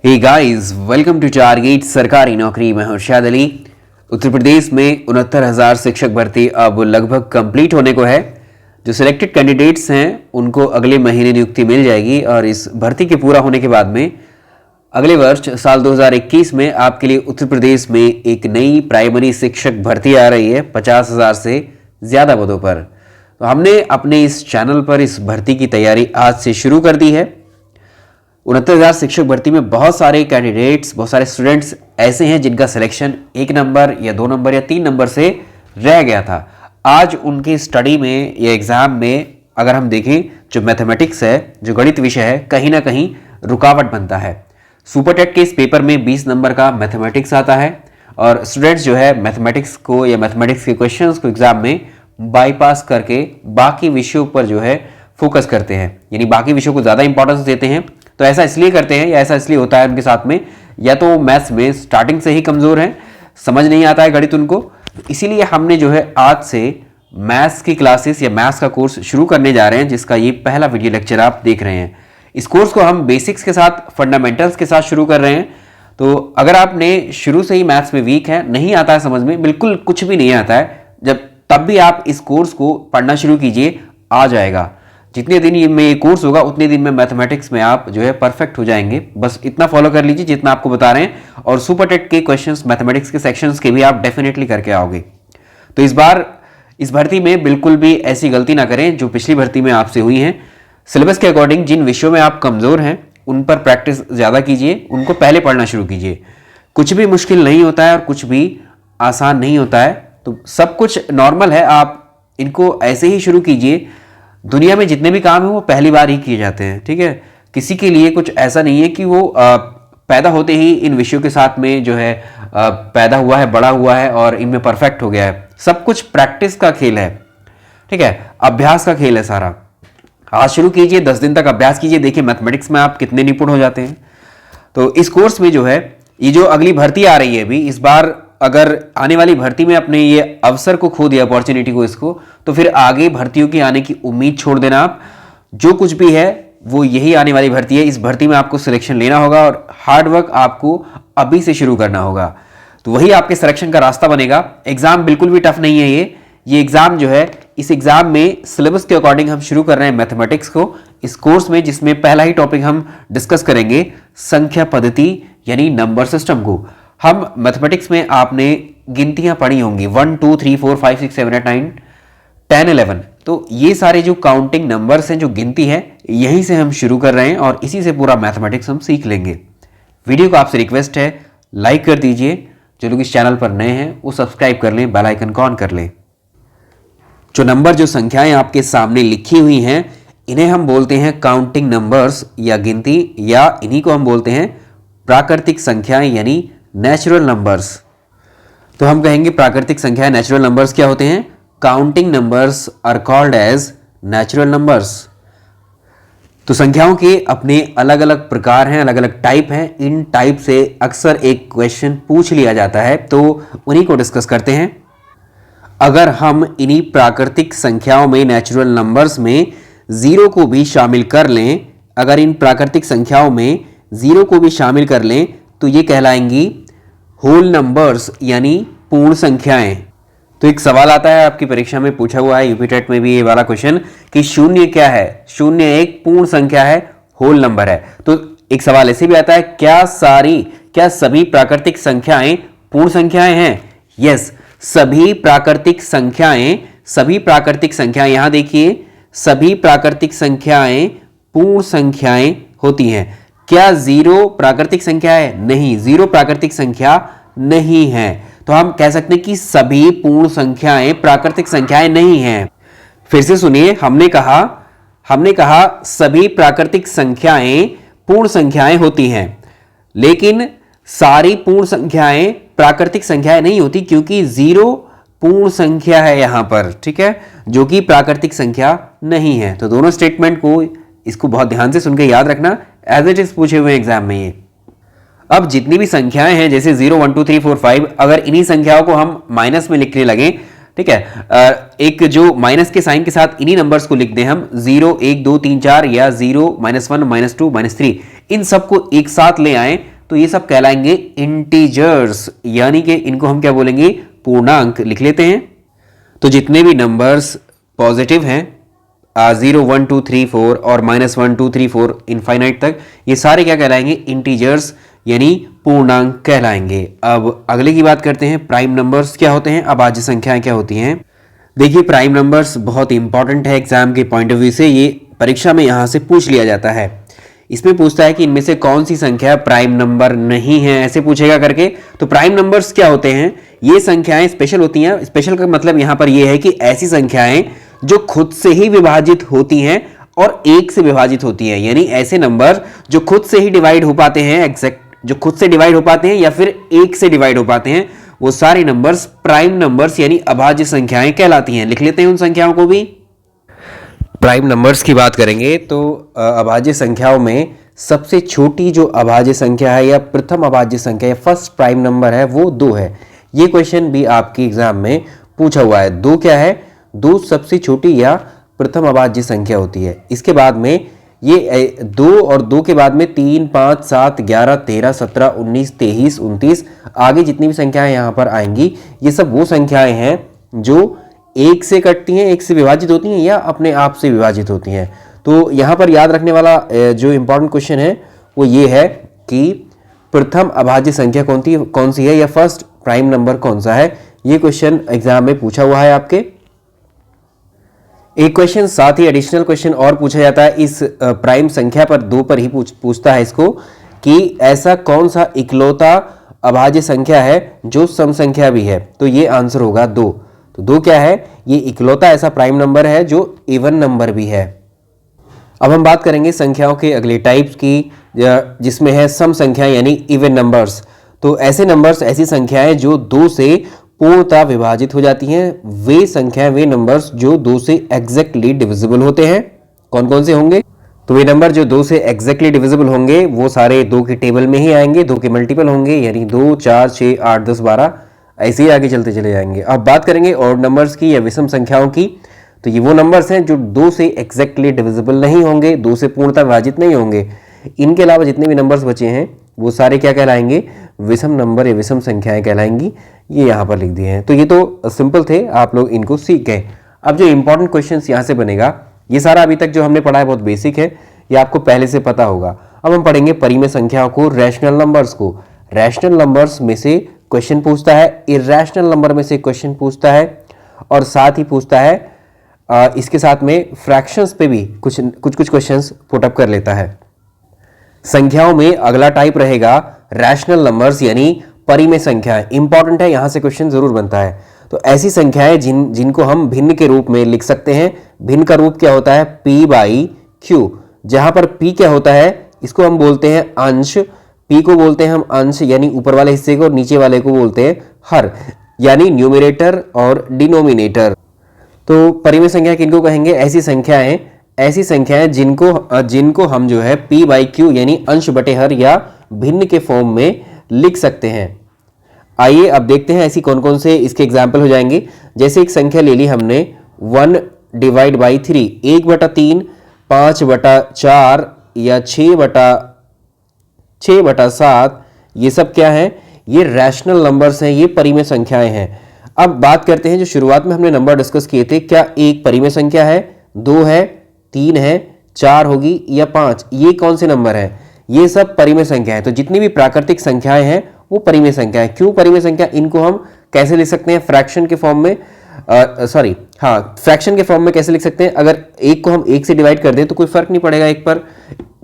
Hey guys, welcome to target सरकारी नौकरी। मैं हर्षद अली। उत्तर प्रदेश में 69,000 शिक्षक भर्ती अब लगभग कंप्लीट होने को है। जो सिलेक्टेड कैंडिडेट्स हैं उनको अगले महीने नियुक्ति मिल जाएगी और इस भर्ती के पूरा होने के बाद में अगले वर्ष साल 2021 में आपके लिए उत्तर प्रदेश में एक नई प्राइमरी शिक्षक भर्ती आ रही है 50,000 से ज़्यादा पदों पर। तो हमने अपने इस चैनल पर इस भर्ती की तैयारी आज से शुरू कर दी है। 69,000 शिक्षक भर्ती में बहुत सारे कैंडिडेट्स, बहुत सारे स्टूडेंट्स ऐसे हैं जिनका सिलेक्शन 1 नंबर या 2 नंबर या 3 नंबर से रह गया था। आज उनकी स्टडी में या एग्ज़ाम में अगर हम देखें, जो मैथमेटिक्स है, जो गणित विषय है, कहीं ना कहीं रुकावट बनता है। सुपर टेट के इस पेपर में 20 नंबर का मैथमेटिक्स आता है और स्टूडेंट्स जो है मैथमेटिक्स को या मैथमेटिक्स के क्वेश्चंस को एग्जाम में बाईपास करके बाकी विषयों पर जो है फोकस करते हैं, यानी बाकी विषयों को ज़्यादा इंपॉर्टेंस देते हैं। तो ऐसा इसलिए करते हैं या ऐसा इसलिए होता है उनके साथ में, या तो मैथ्स में स्टार्टिंग से ही कमज़ोर हैं, समझ नहीं आता है गणित उनको। इसीलिए हमने जो है आज से मैथ्स की क्लासेस या मैथ्स का कोर्स शुरू करने जा रहे हैं, जिसका ये पहला वीडियो लेक्चर आप देख रहे हैं। इस कोर्स को हम बेसिक्स के साथ, फंडामेंटल्स के साथ शुरू कर रहे हैं। तो अगर आपने शुरू से ही मैथ्स में वीक है, नहीं आता है समझ में, बिल्कुल कुछ भी नहीं आता है, तब भी आप इस कोर्स को पढ़ना शुरू कीजिए, आ जाएगा। जितने दिन में ये कोर्स होगा उतने दिन में मैथमेटिक्स में आप जो है परफेक्ट हो जाएंगे। बस इतना फॉलो कर लीजिए जितना आपको बता रहे हैं, और सुपर टेट के क्वेश्चंस, मैथमेटिक्स के सेक्शंस के भी आप डेफिनेटली करके आओगे। तो इस बार इस भर्ती में बिल्कुल भी ऐसी गलती ना करें जो पिछली भर्ती में आपसे हुई हैं। सिलेबस के अकॉर्डिंग जिन विषयों में आप कमज़ोर हैं उन पर प्रैक्टिस ज़्यादा कीजिए, उनको पहले पढ़ना शुरू कीजिए। कुछ भी मुश्किल नहीं होता है और कुछ भी आसान नहीं होता है, तो सब कुछ नॉर्मल है। आप इनको ऐसे ही शुरू कीजिए। दुनिया में जितने भी काम हैं वो पहली बार ही किए जाते हैं, ठीक है। किसी के लिए कुछ ऐसा नहीं है कि वो पैदा होते ही इन विषयों के साथ में जो है पैदा हुआ है, बड़ा हुआ है और इनमें परफेक्ट हो गया है। सब कुछ प्रैक्टिस का खेल है, ठीक है, अभ्यास का खेल है सारा। आज शुरू कीजिए, 10 दिन तक अभ्यास कीजिए, देखिए मैथमेटिक्स में आप कितने निपुण हो जाते हैं। तो इस कोर्स में जो है ये जो अगली भर्ती आ रही है अभी, इस बार अगर आने वाली भर्ती में अपने ये अवसर को खो दिया, अपॉर्चुनिटी को, इसको, तो फिर आगे भर्तियों की आने की उम्मीद छोड़ देना। आप जो कुछ भी है वो यही आने वाली भर्ती है। इस भर्ती में आपको सिलेक्शन लेना होगा और हार्ड वर्क आपको अभी से शुरू करना होगा, तो वही आपके सिलेक्शन का रास्ता बनेगा। एग्जाम बिल्कुल भी टफ नहीं है ये एग्जाम जो है, इस एग्जाम में सिलेबस के अकॉर्डिंग हम शुरू कर रहे हैं मैथमेटिक्स को इस कोर्स में, जिसमें पहला ही टॉपिक हम डिस्कस करेंगे संख्या पद्धति यानी नंबर सिस्टम को। हम मैथमेटिक्स में आपने गिनतियां पढ़ी होंगी 1 2 3 4 5 6 7 8 9 10 11, तो ये सारे जो काउंटिंग नंबर्स हैं, जो गिनती है, यहीं से हम शुरू कर रहे हैं और इसी से पूरा मैथमेटिक्स हम सीख लेंगे। वीडियो को आपसे रिक्वेस्ट है, लाइक कर दीजिए। जो लोग इस चैनल पर नए हैं वो सब्सक्राइब कर लें, बेल आइकन को ऑन कर लें। जो नंबर, जो संख्याएं आपके सामने लिखी हुई हैं, इन्हें हम बोलते हैं काउंटिंग नंबर्स या गिनती, या इन्हीं को हम बोलते हैं प्राकृतिक संख्याएं यानी नेचुरल नंबर्स। तो हम कहेंगे प्राकृतिक संख्याएं, नेचुरल नंबर्स क्या होते हैं? Counting numbers are called as natural numbers. तो संख्याओं के अपने अलग अलग प्रकार हैं, अलग अलग टाइप हैं। इन टाइप से अक्सर एक क्वेश्चन पूछ लिया जाता है, तो उन्हीं को डिस्कस करते हैं। अगर हम इन्हीं प्राकृतिक संख्याओं में, नेचुरल नंबर्स में जीरो को भी शामिल कर लें, अगर इन प्राकृतिक संख्याओं में जीरो को भी शामिल कर लें, तो ये कहलाएंगी होल नंबर्स यानी पूर्ण संख्याएं। तो एक सवाल आता है, आपकी परीक्षा में पूछा हुआ है, यूपी टेट में भी ये वाला क्वेश्चन, कि शून्य क्या है? शून्य एक पूर्ण संख्या है, होल नंबर है। तो एक सवाल ऐसे भी आता है, क्या सभी प्राकृतिक संख्याएं पूर्ण संख्याएं हैं? यस, सभी प्राकृतिक संख्याएं, यहां देखिए, सभी प्राकृतिक संख्याएं पूर्ण संख्याएं होती हैं। क्या जीरो प्राकृतिक संख्या है? नहीं, जीरो प्राकृतिक संख्या नहीं है। तो हम कह सकते हैं कि सभी पूर्ण संख्याएं प्राकृतिक संख्याएं नहीं हैं। फिर से सुनिए, हमने कहा सभी प्राकृतिक संख्याएं पूर्ण संख्याएं होती हैं, लेकिन सारी पूर्ण संख्याएं प्राकृतिक संख्याएं नहीं होती, क्योंकि जीरो पूर्ण संख्या है यहां पर, ठीक है, जो कि प्राकृतिक संख्या नहीं है। तो दोनों स्टेटमेंट को, इसको बहुत ध्यान से सुनकर याद रखना, एज इट इज पूछे हुए एग्जाम में ये। अब जितनी भी संख्याएं हैं, जैसे 0 1 2 3 4 5, अगर इन्हीं संख्याओं को हम माइनस में लिखने लगे, ठीक है, एक जो माइनस के साइन के साथ इन्हीं नंबर्स को लिख दें हम, 0 1 2 3 4 या 0 -1 -2 -3, इन सबको एक साथ ले आए, तो ये सब कहलाएंगे इंटीजर्स, यानी कि इनको हम क्या बोलेंगे, पूर्णांक लिख लेते हैं। तो जितने भी नंबर्स पॉजिटिव हैं 0 1 2 3 4 और -1 2 3 4 इनफाइनाइट तक, ये सारे क्या कहलाएंगे, इंटीजर्स यानी पूर्णांक कहलाएंगे। अब अगले की बात करते हैं, प्राइम नंबर्स क्या होते हैं, अभाज्य संख्याएं क्या होती हैं। देखिए प्राइम नंबर्स बहुत इंपॉर्टेंट है एग्जाम के पॉइंट ऑफ व्यू से, ये परीक्षा में यहाँ से पूछ लिया जाता है। इसमें पूछता है कि इनमें से कौन सी संख्या प्राइम नंबर नहीं है, ऐसे पूछेगा करके। तो प्राइम नंबर्स क्या होते हैं, ये संख्याएं स्पेशल होती हैं। स्पेशल का मतलब यहाँ पर ये है कि ऐसी संख्याएं जो खुद से ही विभाजित होती हैं और एक से विभाजित होती हैं, यानी ऐसे नंबर जो खुद से ही डिवाइड हो पाते हैं, एग्जैक्ट जो खुद से डिवाइड हो पाते हैं या फिर एक से डिवाइड हो पाते हैं, वो सारे नंबर्स प्राइम नंबर्स यानी अभाज्य संख्याएं कहलाती हैं। लिख लेते हैं उन संख्याओं को भी। प्राइम नंबर्स की बात करेंगे तो अभाज्य संख्याओं में सबसे छोटी जो अभाज्य संख्या है या प्रथम अभाज्य संख्या या फर्स्ट प्राइम नंबर है वो 2 है। ये क्वेश्चन भी आपके एग्जाम में पूछा हुआ है। 2 क्या है, 2 सबसे छोटी या प्रथम अभाज्य संख्या होती है। इसके बाद में ये 2 और 2 के बाद में 3 5 7 11 13 17 19 23 29 आगे जितनी भी संख्याएं यहाँ पर आएंगी, ये सब वो संख्याएं हैं जो एक से कटती हैं, एक से विभाजित होती हैं या अपने आप से विभाजित होती हैं। तो यहाँ पर याद रखने वाला जो इंपॉर्टेंट क्वेश्चन है वो ये है कि प्रथम अभाज्य संख्या कौन सी है या फर्स्ट प्राइम नंबर कौन सा है। ये क्वेश्चन एग्जाम में पूछा हुआ है आपके। एक क्वेश्चन साथ ही एडिशनल क्वेश्चन और पूछा जाता है इस प्राइम संख्या पर 2 पर ही पूछता है इसको कि ऐसा कौन सा इकलौता अभाज्य संख्या है जो सम संख्या भी है। तो ये आंसर होगा 2। तो 2 क्या है, ये इकलौता ऐसा प्राइम नंबर है जो इवन नंबर भी है। अब हम बात करेंगे संख्याओं के अगले टाइप्स की, जिसमें है सम संख्या यानी इवन नंबर्स। तो ऐसे नंबर्स, ऐसी संख्याएं जो 2 से पूर्णतः विभाजित हो जाती हैं, वे संख्याएं, वे नंबर्स जो 2 से एग्जैक्टली डिविजिबल होते हैं। कौन कौन से होंगे, तो वे नंबर जो 2 से एग्जैक्टली डिविजिबल होंगे वो सारे 2 के टेबल में ही आएंगे, 2 के मल्टीपल होंगे, यानी 2 4 6 8 10 12 ऐसे ही आगे चलते चले जाएंगे। अब बात करेंगे ऑड नंबर्स की या विषम संख्याओं की। तो ये वो नंबर्स हैं जो 2 से एग्जैक्टली डिविजिबल नहीं होंगे, 2 से पूर्णतः विभाजित नहीं होंगे। इनके अलावा जितने भी नंबर्स बचे हैं वो सारे क्या कहलाएंगे, विषम नंबर या विषम संख्याएं कहलाएंगी। ये यहाँ पर लिख दिए हैं। तो ये तो सिंपल थे, आप लोग इनको सीख गए। अब जो इंपॉर्टेंट क्वेश्चन यहाँ से बनेगा, ये सारा अभी तक जो हमने पढ़ा है बहुत बेसिक है, ये आपको पहले से पता होगा। अब हम पढ़ेंगे परिमेय संख्याओं को, रैशनल नंबर्स को। रैशनल नंबर्स में से क्वेश्चन पूछता है, इर्रेशनल नंबर में से क्वेश्चन पूछता है, और साथ ही पूछता है इसके साथ में फ्रैक्शंस पे भी कुछ क्वेश्चंस पुटअप कर लेता है। संख्याओं में अगला टाइप रहेगा रैशनल नंबर्स यानी परिमेय संख्याएं। इंपॉर्टेंट है, यहां से क्वेश्चन जरूर बनता है। तो ऐसी संख्याएं जिनको हम भिन्न के रूप में लिख सकते हैं। भिन्न का रूप क्या होता है, p/q, जहां पर p क्या होता है, इसको हम बोलते हैं अंश। p को बोलते हैं हम अंश यानी ऊपर वाले हिस्से को, और नीचे वाले को बोलते हैं हर यानी न्यूमरेटर और डिनोमिनेटर। तो परिमेय संख्या किनको कहेंगे, ऐसी संख्याएं जिनको हम जो है p/q यानी अंश बटे हर या भिन्न के फॉर्म में लिख सकते हैं। आइए अब देखते हैं ऐसी कौन कौन से इसके एग्जाम्पल हो जाएंगे। जैसे एक संख्या ले ली हमने 1/3, 1/3, 5/4 या 6/7, ये सब क्या है, ये रैशनल नंबर्स हैं, ये परिमेय संख्याएं हैं। अब बात करते हैं जो शुरुआत में हमने नंबर डिस्कस किए थे, क्या एक परिमेय संख्या है, 2 है, 3 है, 4 होगी या 5, ये कौन से नंबर है, ये सब परिमेय संख्या है। तो जितनी भी प्राकृतिक संख्याएं हैं वो परिमेय संख्या है। क्यों परिमेय संख्या, इनको हम कैसे लिख सकते हैं, फ्रैक्शन के फॉर्म में, फ्रैक्शन के फॉर्म में कैसे लिख सकते हैं। अगर एक को हम 1 से डिवाइड कर दें तो कोई फर्क नहीं पड़ेगा 1 पर,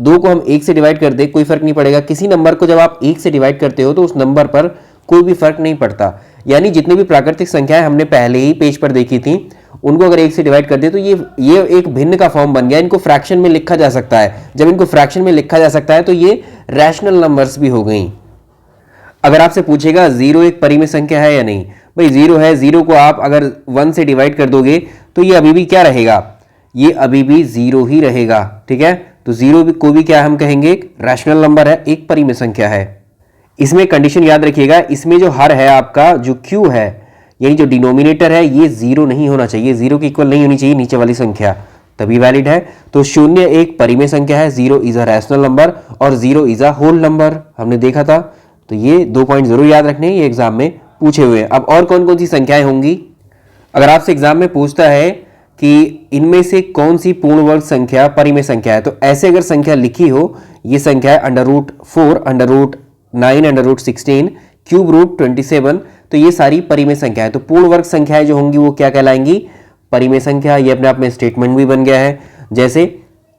2 को हम 1 से डिवाइड कर दें कोई फर्क नहीं पड़ेगा। किसी नंबर को जब आप 1 से डिवाइड करते हो तो उस नंबर पर कोई भी फर्क नहीं पड़ता। यानी जितनी भी प्राकृतिक संख्याएं हमने पहले ही पेज पर देखी थी, उनको अगर 1 से डिवाइड कर दे तो ये एक भिन्न का फॉर्म बन गया। इनको फ्रैक्शन में लिखा जा सकता है। जब इनको फ्रैक्शन में लिखा जा सकता है तो ये रैशनल नंबर्स भी हो गई। अगर आपसे पूछेगा 0 एक परिमेय संख्या है या नहीं, भाई 0 है, 0 को आप अगर 1 से डिवाइड कर दोगे तो ये अभी भी क्या रहेगा, ये अभी भी 0 ही रहेगा। ठीक है, तो 0 को भी क्या हम कहेंगे, एक रैशनल नंबर है, एक परिमेय संख्या है। इसमें कंडीशन याद रखिएगा, इसमें जो हर है आपका, जो q है यानी जो डिनोमिनेटर है, ये 0 नहीं होना चाहिए, 0 के इक्वल नहीं होनी चाहिए नीचे वाली संख्या, तभी वैलिड है। तो 0 एक परिमेय संख्या है, 0 इज अ रैशनल नंबर और 0 इज अ होल नंबर, हमने देखा था। तो ये 2 पॉइंट जरूर याद रखने हैं, ये एग्जाम में पूछे हुए हैं। अब और कौन कौन सी संख्याएं होंगी, अगर आपसे एग्जाम में पूछता है कि इनमें से कौन सी पूर्ण वर्ग संख्या परिमेय संख्या है, तो ऐसे अगर संख्या लिखी हो, ये संख्या है √4, √9, √16, क्यूब रूट 27, तो ये सारी परिमेय संख्या है। तो पूर्ण वर्ग संख्याएं जो होंगी वो क्या कहलाएंगी, परिमेय संख्या। ये अपने आप में स्टेटमेंट भी बन गया है। जैसे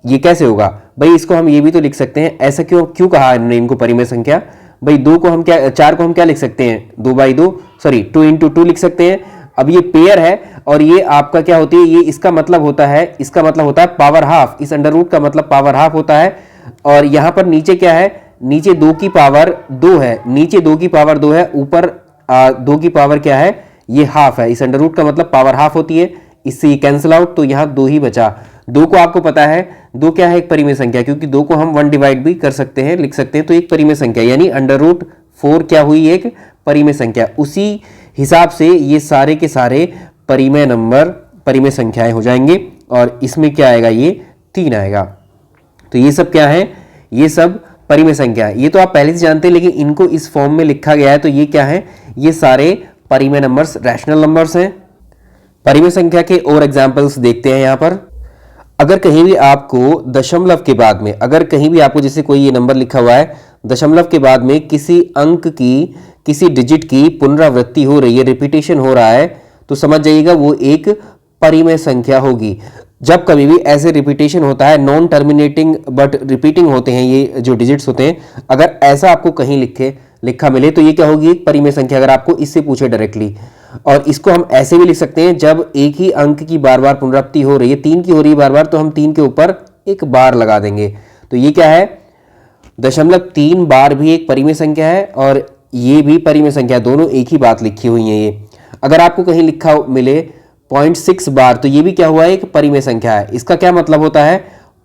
ये कैसे होगा भाई, इसको हम ये भी तो लिख सकते हैं, ऐसा क्यों कहा इन्होंने इनको परिमेय संख्या। भाई 4 को हम क्या लिख सकते हैं, 2/2 सॉरी 2 × 2 लिख सकते हैं। अब ये पेयर है और ये आपका क्या होती है, ये इसका मतलब होता है पावर हाफ, इस अंडर रूट का मतलब पावर हाफ होता है। और यहां पर नीचे क्या है, नीचे 2 की पावर 2 है, नीचे 2 की पावर 2 है, ऊपर 2 की पावर क्या है, ये हाफ है। इस अंडर रूट का मतलब पावर हाफ होती है, इससे ये कैंसिल आउट, तो यहां 2 ही बचा। 2 को आपको पता है 2 क्या है, एक परिमेय संख्या, क्योंकि 2 को हम 1 डिवाइड भी कर सकते हैं, लिख सकते हैं, तो एक परिमेय संख्या, यानी √4 क्या हुई, एक परिमेय संख्या। उसी हिसाब से ये सारे के सारे परिमेय नंबर परिमेय संख्याएं हो जाएंगे और इसमें क्या आएगा, ये 3 आएगा। तो ये सब क्या है, ये सब परिमेय संख्या है। ये तो आप पहले से जानते हैं, लेकिन इनको इस फॉर्म में लिखा गया है, तो ये क्या है, ये सारे परिमेय नंबर्स रैशनल नंबर्स हैं। परिमेय संख्या के और एग्जांपल्स देखते हैं यहाँ पर। अगर कहीं भी आपको दशमलव के बाद में, अगर कहीं भी आपको जैसे कोई ये नंबर लिखा हुआ है, दशमलव के बाद में किसी अंक की, किसी डिजिट की पुनरावृत्ति हो रही है, रिपीटेशन हो रहा है, तो समझ जाइएगा वो एक परिमेय संख्या होगी। जब कभी भी ऐसे रिपीटेशन होता है, नॉन टर्मिनेटिंग बट रिपीटिंग होते हैं ये जो डिजिट्स होते हैं, अगर ऐसा आपको कहीं लिखा मिले तो ये क्या होगी, एक परिमेय संख्या, अगर आपको इससे पूछे डायरेक्टली। और इसको हम ऐसे भी लिख सकते हैं, जब एक ही अंक की बार बार पुनरावृत्ति हो रही है, 3 की हो रही है बार बार, तो हम 3 के ऊपर एक बार लगा देंगे। तो ये क्या है, 0.3 बार भी एक परिमेय संख्या है और ये भी परिमेय संख्या, दोनों एक ही बात लिखी हुई है। ये अगर आपको कहीं लिखा मिले 0.6 बार, तो ये भी क्या हुआ है, एक परिमेय संख्या है। इसका क्या मतलब होता है,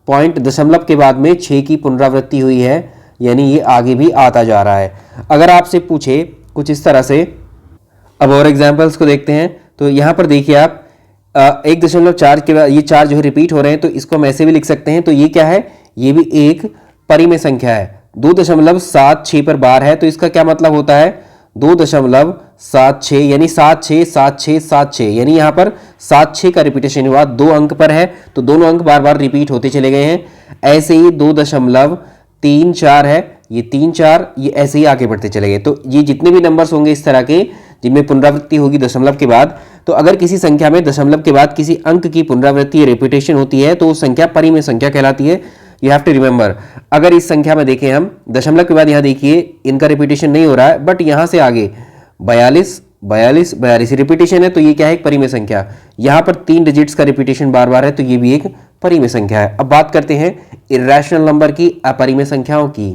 पॉइंट दशमलव के बाद में 6 की पुनरावृत्ति हुई है, यानी ये आगे भी आता जा रहा है। अगर आपसे पूछे कुछ इस तरह से, अब और एग्जाम्पल्स को देखते हैं। तो यहाँ पर देखिए आप 1.4 के बाद ये 4 जो है रिपीट हो रहे हैं, तो इसको हम ऐसे भी लिख सकते हैं। तो ये क्या है, ये भी एक परिमेय संख्या है। 2.76 पर बार है, तो इसका क्या मतलब होता है, 2.76 यानी 7 यानी यहाँ पर 7 का रिपीटेशन हुआ, 2 अंक पर है तो दोनों अंक बार बार रिपीट होते चले गए हैं। ऐसे ही 2.34 है, ये 3 4 ये ऐसे ही आगे बढ़ते चले गए। तो ये जितने भी नंबर्स होंगे इस तरह के जिनमें पुनरावृत्ति होगी दशमलव के बाद, तो अगर किसी संख्या में दशमलव के बाद किसी अंक की पुनरावृत्ति रिपीटेशन होती है तो वो संख्या परिमेय संख्या कहलाती है। You have to remember. अगर इस संख्या में देखें हम, दशमलव के बाद यहाँ देखिए इनका रिपीटेशन नहीं हो रहा है, बट यहाँ से आगे 42 रिपीटेशन है, तो ये क्या है, एक परिमेय संख्या। यहाँ पर 3 डिजिट्स का रिपीटेशन बार बार है, तो ये भी एक परिमेय संख्या है। अब बात करते हैं इर्रेशनल नंबर की, अपरिमेय संख्याओं की।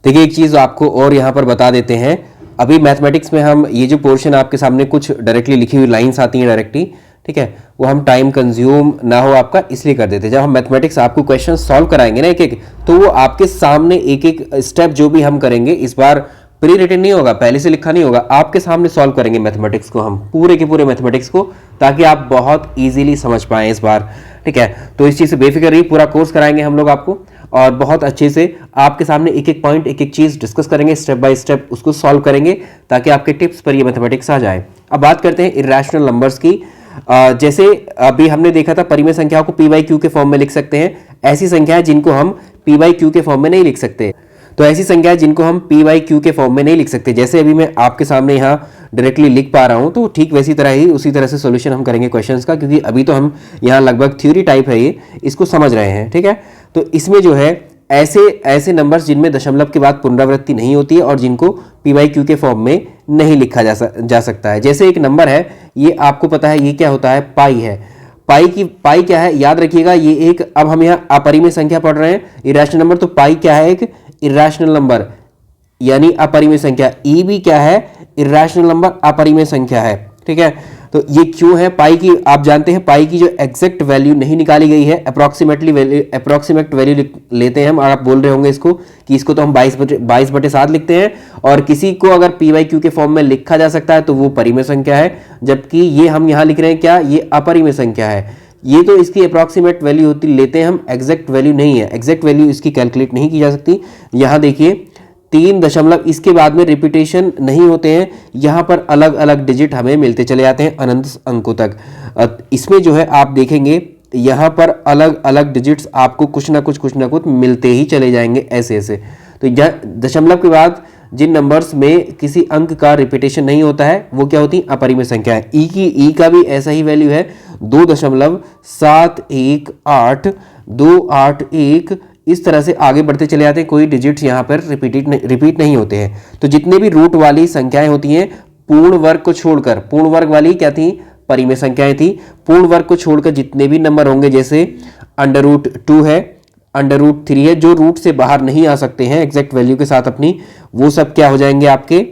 देखिए एक चीज आपको और यहाँ पर बता देते हैं, अभी मैथमेटिक्स में हम ये जो पोर्शन आपके सामने कुछ डायरेक्टली लिखी हुई लाइंस आती हैं डायरेक्टली, ठीक है, वो हम टाइम कंज्यूम ना हो आपका इसलिए कर देते हैं। जब हम मैथमेटिक्स आपको क्वेश्चन सॉल्व कराएंगे ना एक एक, तो वो आपके सामने एक एक स्टेप जो भी हम करेंगे, इस बार प्री रिटन नहीं होगा, पहले से लिखा नहीं होगा, आपके सामने सॉल्व करेंगे मैथमेटिक्स को हम, पूरे के पूरे मैथमेटिक्स को, ताकि आप बहुत इजीली समझ पाएं इस बार, ठीक है। तो इस चीज से बेफिक्र रहिए, पूरा कोर्स कराएंगे हम लोग आपको और बहुत अच्छे से आपके सामने एक एक पॉइंट, एक एक चीज डिस्कस करेंगे, स्टेप बाय स्टेप उसको सॉल्व करेंगे, ताकि आपके टिप्स पर ये मैथमेटिक्स आ जाए। अब बात करते हैं इर्रेशनल नंबर्स की। जैसे अभी हमने देखा था परिमेय संख्याओं को p/q के फॉर्म में लिख सकते हैं, ऐसी संख्याएं जिनको हम p/q के फॉर्म में नहीं लिख सकते। तो ऐसी संख्याएं जिनको हम p/q के फॉर्म में नहीं लिख सकते, जैसे अभी मैं आपके सामने यहाँ डायरेक्टली लिख पा रहा हूं, तो ठीक वैसी तरह ही उसी तरह से सॉल्यूशन हम करेंगे क्वेश्चंस का, क्योंकि अभी तो हम यहाँ लगभग थ्योरी टाइप है, ये इसको समझ रहे हैं, ठीक है। तो इसमें जो है ऐसे नंबर्स जिनमें दशमलव के बाद पुनरावृत्ति नहीं होती है और जिनको p/q के फॉर्म में नहीं लिखा जा सकता है। जैसे एक नंबर है, ये आपको पता है ये क्या होता है, पाई है। पाई क्या है, याद रखिएगा, ये एक, अब हम यहाँ अपरिमेय संख्या पढ़ रहे हैं, इरेशनल नंबर, तो पाई क्या है, एक इरेशनल नंबर यानी अपरिमेय संख्या। ई भी क्या है, इरेशनल नंबर, अपरिमेय संख्या है, ठीक है। तो ये क्यों है, पाई की आप जानते हैं, पाई की जो एग्जैक्ट वैल्यू नहीं निकाली गई है, अप्रोक्सीमेट वैल्यू लेते हैं हम। और आप बोल रहे होंगे इसको कि इसको तो हम 22/7 लिखते हैं, और किसी को अगर p/q के फॉर्म में लिखा जा सकता है तो वो परिमेय संख्या है, जबकि ये हम यहाँ लिख रहे हैं क्या, ये अपरिमेय संख्या है। ये तो इसकी अप्रॉक्सीमेट वैल्यू होती लेते हैं हम, एग्जैक्ट वैल्यू नहीं है, एग्जैक्ट वैल्यू इसकी कैलकुलेट नहीं की जा सकती। यहाँ देखिए 3 दशमलव, इसके बाद में रिपीटेशन नहीं होते हैं, यहाँ पर अलग अलग डिजिट हमें मिलते चले जाते हैं अनंत अंकों तक। इसमें जो है आप देखेंगे यहाँ पर अलग अलग डिजिट्स आपको कुछ ना कुछ मिलते ही चले जाएंगे ऐसे ऐसे। तो दशमलव के बाद जिन नंबर्स में किसी अंक का रिपीटेशन नहीं होता है वो क्या होती है, अपरिमेय संख्या है। ई का भी ऐसा ही वैल्यू है 2.718,281, इस तरह से आगे बढ़ते चले जाते हैं, कोई डिजिट्स यहाँ पर रिपीट नहीं होते हैं। तो जितने भी रूट वाली संख्याएं होती हैं पूर्ण वर्ग को छोड़कर, पूर्ण वर्ग वाली क्या थी, परिमेय संख्याएं थी, पूर्ण वर्ग को छोड़कर जितने भी नंबर होंगे, जैसे √2 है, √3 है, जो रूट से बाहर नहीं आ सकते हैं एग्जैक्ट वैल्यू के साथ अपनी, वो सब क्या हो जाएंगे आपके,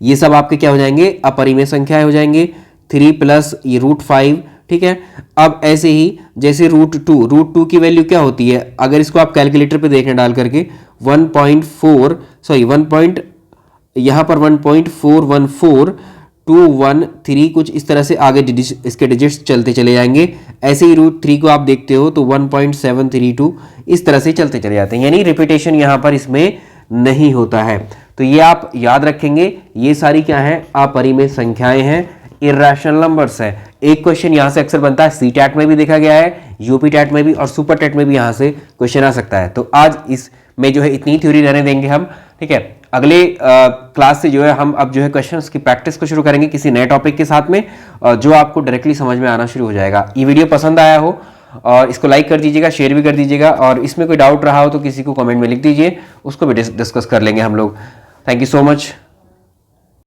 ये सब आपके क्या हो जाएंगे, अपरिमेय संख्याएं हो जाएंगे। 3 प्लस ये √5, ठीक है। अब ऐसे ही जैसे √2 की वैल्यू क्या होती है, अगर इसको आप कैलकुलेटर पे देखें डाल करके 1.4 यहाँ पर 1.414213 कुछ इस तरह से आगे इसके डिजिट्स चलते चले जाएंगे। ऐसे ही √3 को आप देखते हो तो 1.732 इस तरह से चलते चले जाते हैं, यानी रिपीटेशन यहाँ पर इसमें नहीं होता है। तो ये आप याद रखेंगे, ये सारी क्या है, अपरिमेय संख्याएं हैं, इर्रेशनल नंबर्स है। एक क्वेश्चन यहाँ से अक्सर बनता है, CTET में भी देखा गया है, यूपी टेट में भी और सुपर टेट में भी यहाँ से क्वेश्चन आ सकता है। तो आज इसमें जो है इतनी थ्योरी रहने देंगे हम, ठीक है। अगले क्लास से जो है हम अब जो है क्वेश्चंस की प्रैक्टिस को शुरू करेंगे किसी नए टॉपिक के साथ में, जो आपको डायरेक्टली समझ में आना शुरू हो जाएगा। ये वीडियो पसंद आया हो और इसको लाइक कर दीजिएगा, शेयर भी कर दीजिएगा, और इसमें कोई डाउट रहा हो तो किसी को कमेंट में लिख दीजिए, उसको भी डिस्कस कर लेंगे हम लोग। Thank you so much.